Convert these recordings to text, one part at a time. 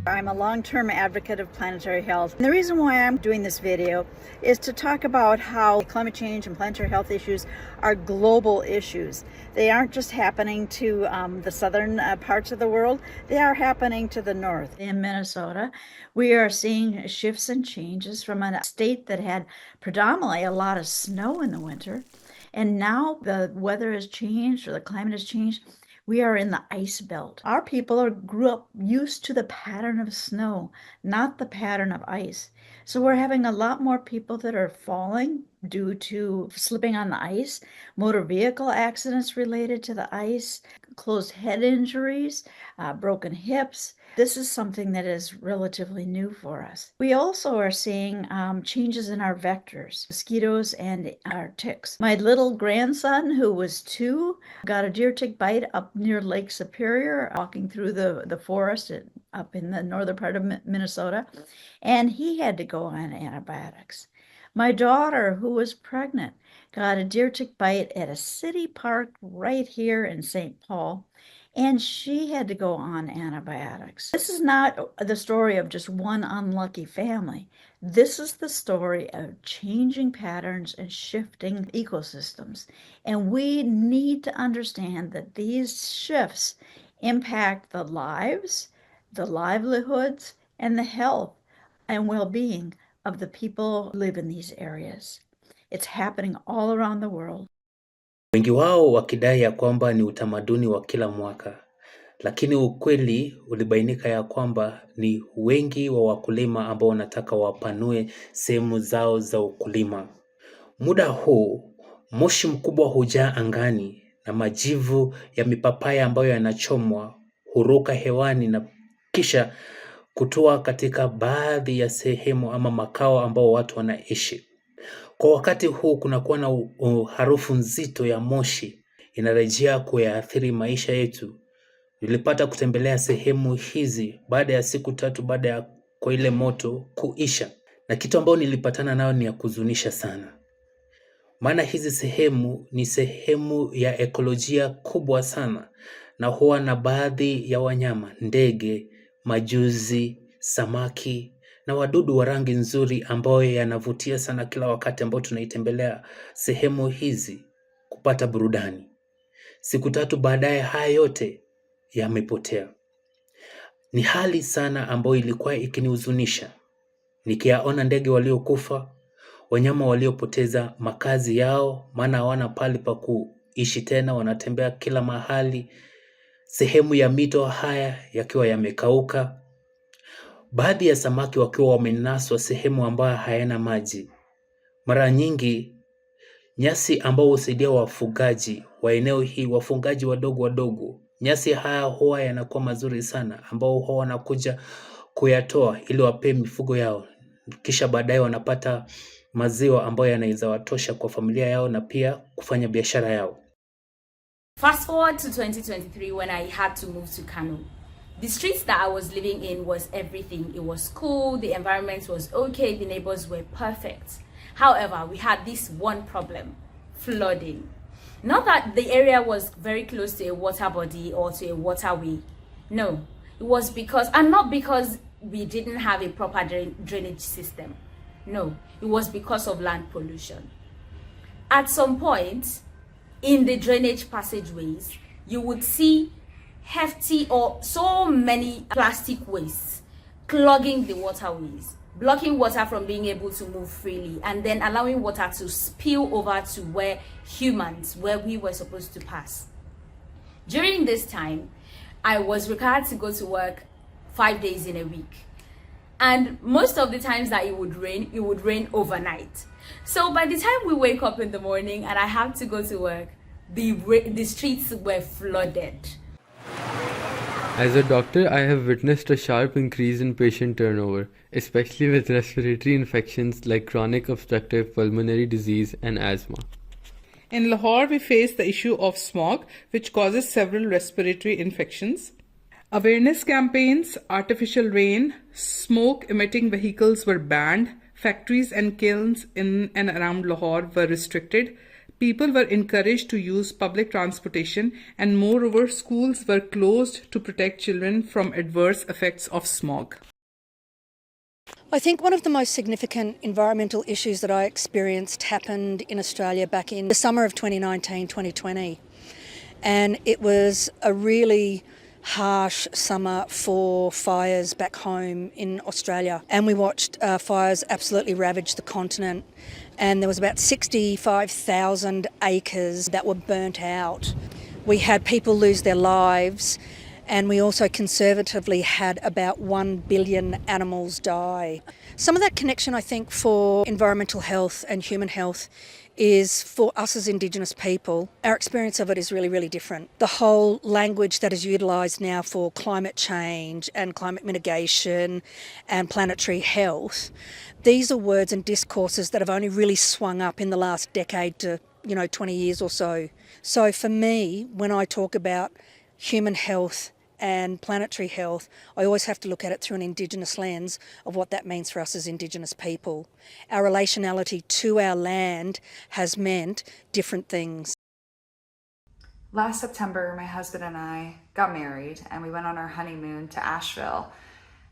I'm a long-term advocate of planetary health. And the reason why I'm doing this video is to talk about how climate change and planetary health issues are global issues. They aren't just happening to the southern parts of the world, they are happening to the north. In Minnesota, we are seeing shifts and changes from a state that had predominantly a lot of snow in the winter, and now the weather has changed or the climate has changed. We are in the ice belt. Our people grew up used to the pattern of snow, not the pattern of ice. So we're having a lot more people that are falling due to slipping on the ice, motor vehicle accidents related to the ice, closed head injuries, broken hips. This is something that is relatively new for us. We also are seeing changes in our vectors, mosquitoes and our ticks. My little grandson, who was 2, got a deer tick bite up near Lake Superior, walking through the forest up in the northern part of Minnesota, and he had to go on antibiotics. My daughter, who was pregnant, got a deer tick bite at a city park right here in St. Paul, and she had to go on antibiotics. This is not the story of just one unlucky family. This is the story of changing patterns and shifting ecosystems. And we need to understand that these shifts impact the lives, the livelihoods, and the health and well-being of the people who live in these areas. It's happening all around the world. Wengi wao wakidai ya kwamba ni utamaduni wa kila mwaka, lakini ukweli ulibainika ya kwamba ni wengi wa wakulima ambao wanataka wapanue sehemu zao za ukulima. Muda huu moshi mkubwa hujaa angani na majivu ya mipapaya ambayo yanachomwa huruka hewani na kisha kutua katika baadhi ya sehemu ama makao ambao watu wanaishi. Kwa wakati huu kunakuwa na harufu nzito ya moshi inarejea kuyaathiri maisha yetu. Nilipata kutembelea sehemu hizi baada ya siku 3 baada ya kwa ile moto kuisha, na kitu ambao nilipatana nayo ni ya kuzunisha sana. Maana hizi sehemu ni sehemu ya ekolojia kubwa sana, na huwa na baadhi ya wanyama, ndege, majuzi, samaki na wadudu wa rangi nzuri ambao yanavutia sana kila wakati ambao tunaitembelea sehemu hizi kupata burudani. Siku 3 baadaye haya yote yamepotea. Ni hali sana ambayo ilikuwa ikinihuzunisha, nikiyaona ndege waliokufa, wanyama waliopoteza makazi yao maana hawana pali pa kuishi tena, wanatembea kila mahali, sehemu ya mito haya yakiwa yamekauka, baadhi ya samaki wakiwa wamenaswa sehemu ambayo hayana maji. Mara nyingi nyasi ambao husaidia wafugaji wa eneo hii, wafugaji wadogo, nyasi haya huwa yanakuwa mazuri sana ambao huwa wanakuja kuyatoa ili wape mifugo yao, kisha baadaye wanapata maziwa ambayo yanaweza watosha kwa familia yao na pia kufanya biashara yao. Fast forward to 2023 when I had to move to Kano. The streets that I was living in was everything. It was cool, the environment was okay, the neighbors were perfect. However, we had this one problem: flooding. Not that the area was very close to a water body or to a waterway. No, it was because, and not because we didn't have a proper drainage system. No, it was because of land pollution. At some point, in the drainage passageways, you would see hefty or so many plastic wastes clogging the waterways, blocking water from being able to move freely, and then allowing water to spill over to where we were supposed to pass. During this time, I was required to go to work 5 days in a week. And most of the times that it would rain overnight. So by the time we wake up in the morning and I have to go to work, the streets were flooded. As a doctor, I have witnessed a sharp increase in patient turnover, especially with respiratory infections like chronic obstructive pulmonary disease and asthma. In Lahore, we face the issue of smog, which causes several respiratory infections. Awareness campaigns, artificial rain, smoke-emitting vehicles were banned, factories and kilns in and around Lahore were restricted, People were encouraged to use public transportation, and moreover, schools were closed to protect children from adverse effects of smog. I think one of the most significant environmental issues that I experienced happened in Australia back in the summer of 2019-2020. And it was a really harsh summer for fires back home in Australia. And we watched fires absolutely ravage the continent. And there was about 65,000 acres that were burnt out. We had people lose their lives, and we also conservatively had about 1 billion animals die. Some of that connection, I think, for environmental health and human health is for us as Indigenous people. Our experience of it is really, really different. The whole language that is utilised now for climate change and climate mitigation and planetary health, these are words and discourses that have only really swung up in the last decade to 20 years or so. So for me, when I talk about human health and planetary health, I always have to look at it through an Indigenous lens of what that means for us as Indigenous people. Our relationality to our land has meant different things. Last September, my husband and I got married and we went on our honeymoon to Asheville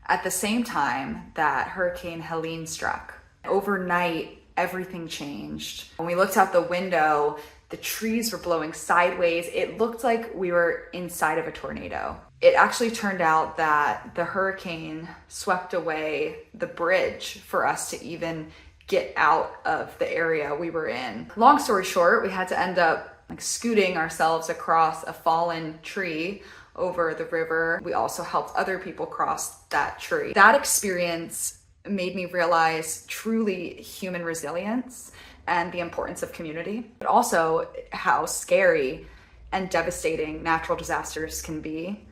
at the same time that Hurricane Helene struck. Overnight, everything changed. When we looked out the window, the trees were blowing sideways. It looked like we were inside of a tornado. It actually turned out that the hurricane swept away the bridge for us to even get out of the area we were in. Long story short, we had to end up scooting ourselves across a fallen tree over the river. We also helped other people cross that tree. That experience made me realize truly human resilience and the importance of community, but also how scary and devastating natural disasters can be.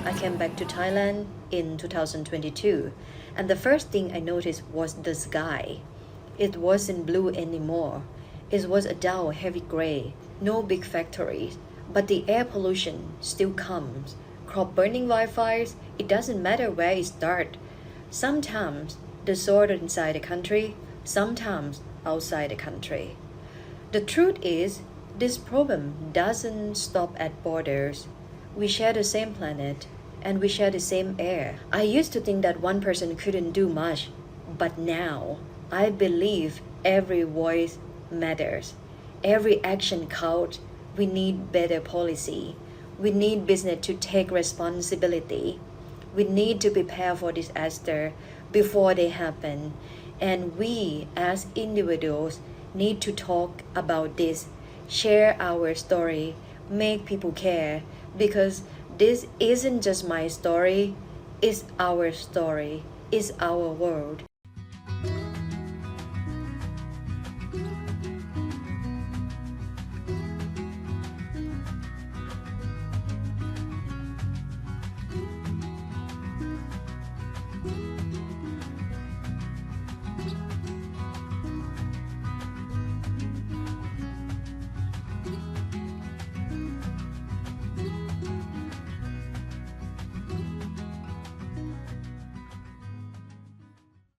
I came back to Thailand in 2022, and the first thing I noticed was the sky. It wasn't blue anymore. It was a dull, heavy gray. No big factories, but the air pollution still comes. Crop burning wildfires, it doesn't matter where it starts. Sometimes the sort inside the country, sometimes outside the country. The truth is, this problem doesn't stop at borders. We share the same planet and we share the same air. I used to think that one person couldn't do much, but now I believe every voice matters. Every action counts. We need better policy. We need business to take responsibility. We need to prepare for disaster before they happen. And we as individuals need to talk about this, share our story, make people care, because this isn't just my story, it's our story, it's our world.